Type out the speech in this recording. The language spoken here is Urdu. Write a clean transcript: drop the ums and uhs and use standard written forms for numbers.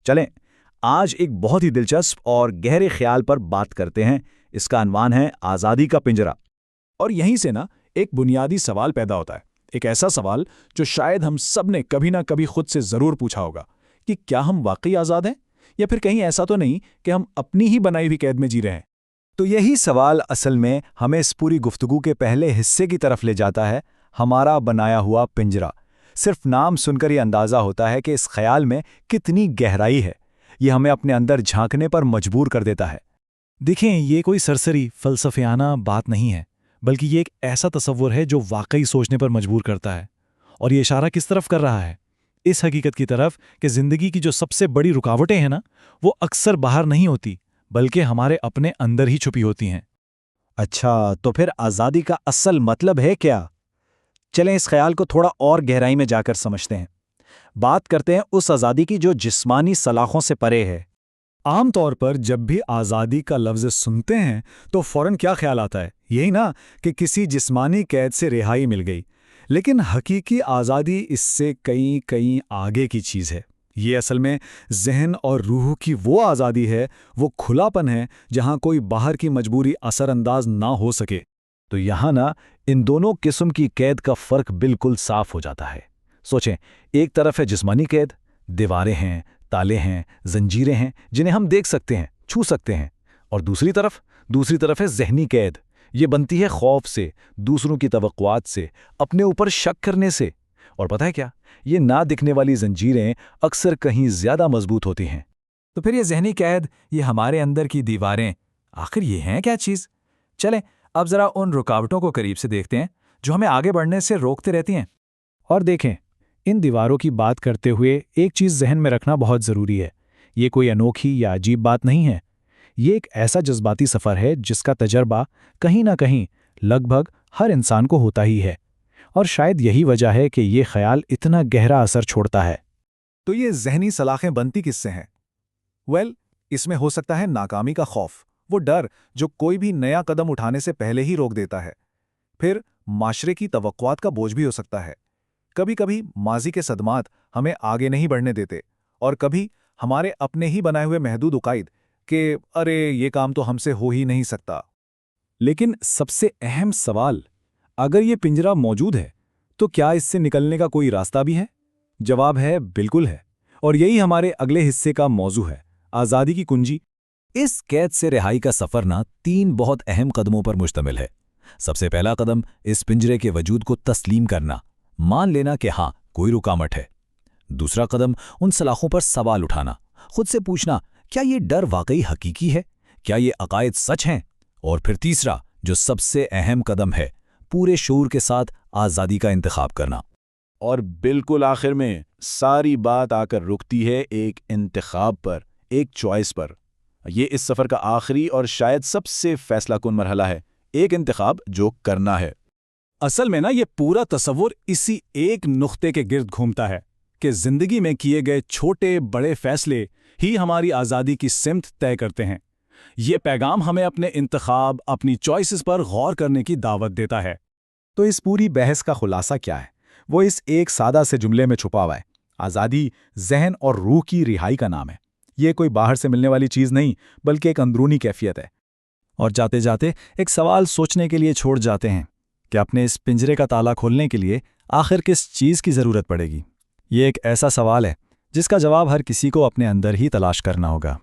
چلیں آج ایک بہت ہی دلچسپ اور گہرے خیال پر بات کرتے ہیں۔ اس کا عنوان ہے آزادی کا پنجرہ۔ اور یہیں سے ایک بنیادی سوال پیدا ہوتا ہے، ایک ایسا سوال جو شاید ہم سب نے کبھی نہ کبھی خود سے ضرور پوچھا ہوگا کہ کیا ہم واقعی آزاد ہیں، یا پھر کہیں ایسا تو نہیں کہ ہم اپنی ہی بنائی ہوئی قید میں جی رہے ہیں۔ تو یہی سوال اصل میں ہمیں اس پوری گفتگو کے پہلے حصے کی طرف لے جاتا ہے، ہمارا بنایا ہوا پنجرہ۔ صرف نام سن کر یہ اندازہ ہوتا ہے کہ اس خیال میں کتنی گہرائی ہے۔ یہ ہمیں اپنے اندر جھانکنے پر مجبور کر دیتا ہے۔ دیکھیں، یہ کوئی سرسری فلسفیانہ بات نہیں ہے، بلکہ یہ ایک ایسا تصور ہے جو واقعی سوچنے پر مجبور کرتا ہے۔ اور یہ اشارہ کس طرف کر رہا ہے؟ اس حقیقت کی طرف کہ زندگی کی جو سب سے بڑی رکاوٹیں ہیں وہ اکثر باہر نہیں ہوتی، بلکہ ہمارے اپنے اندر ہی چھپی ہوتی ہیں۔ اچھا، تو پھر آزادی کا اصل مطلب ہے کیا؟ چلیں اس خیال کو تھوڑا اور گہرائی میں جا کر سمجھتے ہیں۔ بات کرتے ہیں اس آزادی کی جو جسمانی سلاخوں سے پرے ہے۔ عام طور پر جب بھی آزادی کا لفظ سنتے ہیں تو فوراً کیا خیال آتا ہے؟ یہی کہ کسی جسمانی قید سے رہائی مل گئی۔ لیکن حقیقی آزادی اس سے کئی آگے کی چیز ہے۔ یہ اصل میں ذہن اور روح کی وہ آزادی ہے، وہ کھلا پن ہے جہاں کوئی باہر کی مجبوری اثر انداز نہ ہو سکے۔ تو یہاں ان دونوں قسم کی قید کا فرق بالکل صاف ہو جاتا ہے۔ سوچیں، ایک طرف ہے جسمانی قید، دیواریں ہیں، تالے ہیں، زنجیریں ہیں جنہیں ہم دیکھ سکتے ہیں، چھو سکتے ہیں، اور دوسری طرف ہے ذہنی قید۔ یہ بنتی ہے خوف سے، دوسروں کی توقعات سے، اپنے اوپر شک کرنے سے۔ اور پتہ ہے کیا؟ یہ نہ دکھنے والی زنجیریں اکثر کہیں زیادہ مضبوط ہوتی ہیں۔ تو پھر یہ ذہنی قید، یہ ہمارے اندر کی دیواریں، آخر یہ ہیں کیا چیز؟ چلیں اب ذرا ان رکاوٹوں کو قریب سے دیکھتے ہیں جو ہمیں آگے بڑھنے سے روکتے رہتی ہیں۔ اور دیکھیں، ان دیواروں کی بات کرتے ہوئے ایک چیز ذہن میں رکھنا بہت ضروری ہے۔ یہ کوئی انوکھی یا عجیب بات نہیں ہے۔ یہ ایک ایسا جذباتی سفر ہے جس کا تجربہ کہیں نہ کہیں لگ بھگ ہر انسان کو ہوتا ہی ہے، اور شاید یہی وجہ ہے کہ یہ خیال اتنا گہرا اثر چھوڑتا ہے۔ تو یہ ذہنی سلاخیں بنتی کس سے ہیں؟ اس میں ہو سکتا ہے ناکامی کا خوف، وہ ڈر جو کوئی بھی نیا قدم اٹھانے سے پہلے ہی روک دیتا ہے۔ پھر معاشرے کی توقعات کا بوجھ بھی ہو سکتا ہے۔ کبھی کبھی ماضی کے صدمات ہمیں آگے نہیں بڑھنے دیتے، اور کبھی ہمارے اپنے ہی بنائے ہوئے محدود عقائد کہ ارے یہ کام تو ہم سے ہو ہی نہیں سکتا۔ لیکن سب سے اہم سوال، اگر یہ پنجرہ موجود ہے تو کیا اس سے نکلنے کا کوئی راستہ بھی ہے؟ جواب ہے بالکل ہے، اور یہی ہمارے اگلے حصے کا موضوع ہے، آزادی کی کنجی۔ اس قید سے رہائی کا سفر 3 بہت اہم قدموں پر مشتمل ہے۔ سب سے پہلا قدم اس پنجرے کے وجود کو تسلیم کرنا، مان لینا کہ ہاں کوئی رکاوٹ ہے۔ دوسرا قدم ان سلاخوں پر سوال اٹھانا، خود سے پوچھنا کیا یہ ڈر واقعی حقیقی ہے، کیا یہ عقائد سچ ہیں؟ اور پھر تیسرا جو سب سے اہم قدم ہے، پورے شعور کے ساتھ آزادی کا انتخاب کرنا۔ اور بالکل آخر میں ساری بات آ کر رکتی ہے ایک انتخاب پر، ایک چوائس پر۔ یہ اس سفر کا آخری اور شاید سب سے فیصلہ کن مرحلہ ہے، ایک انتخاب جو کرنا ہے۔ اصل میں یہ پورا تصور اسی ایک نقطے کے گرد گھومتا ہے کہ زندگی میں کیے گئے چھوٹے بڑے فیصلے ہی ہماری آزادی کی سمت طے کرتے ہیں۔ یہ پیغام ہمیں اپنے انتخاب، اپنی چوائسز پر غور کرنے کی دعوت دیتا ہے۔ تو اس پوری بحث کا خلاصہ کیا ہے؟ وہ اس ایک سادہ سے جملے میں چھپا ہوا ہے: آزادی ذہن اور روح کی رہائی کا نام ہے۔ یہ کوئی باہر سے ملنے والی چیز نہیں، بلکہ ایک اندرونی کیفیت ہے۔ اور جاتے جاتے ایک سوال سوچنے کے لیے چھوڑ جاتے ہیں کہ اپنے اس پنجرے کا تالا کھولنے کے لیے آخر کس چیز کی ضرورت پڑے گی؟ یہ ایک ایسا سوال ہے جس کا جواب ہر کسی کو اپنے اندر ہی تلاش کرنا ہوگا۔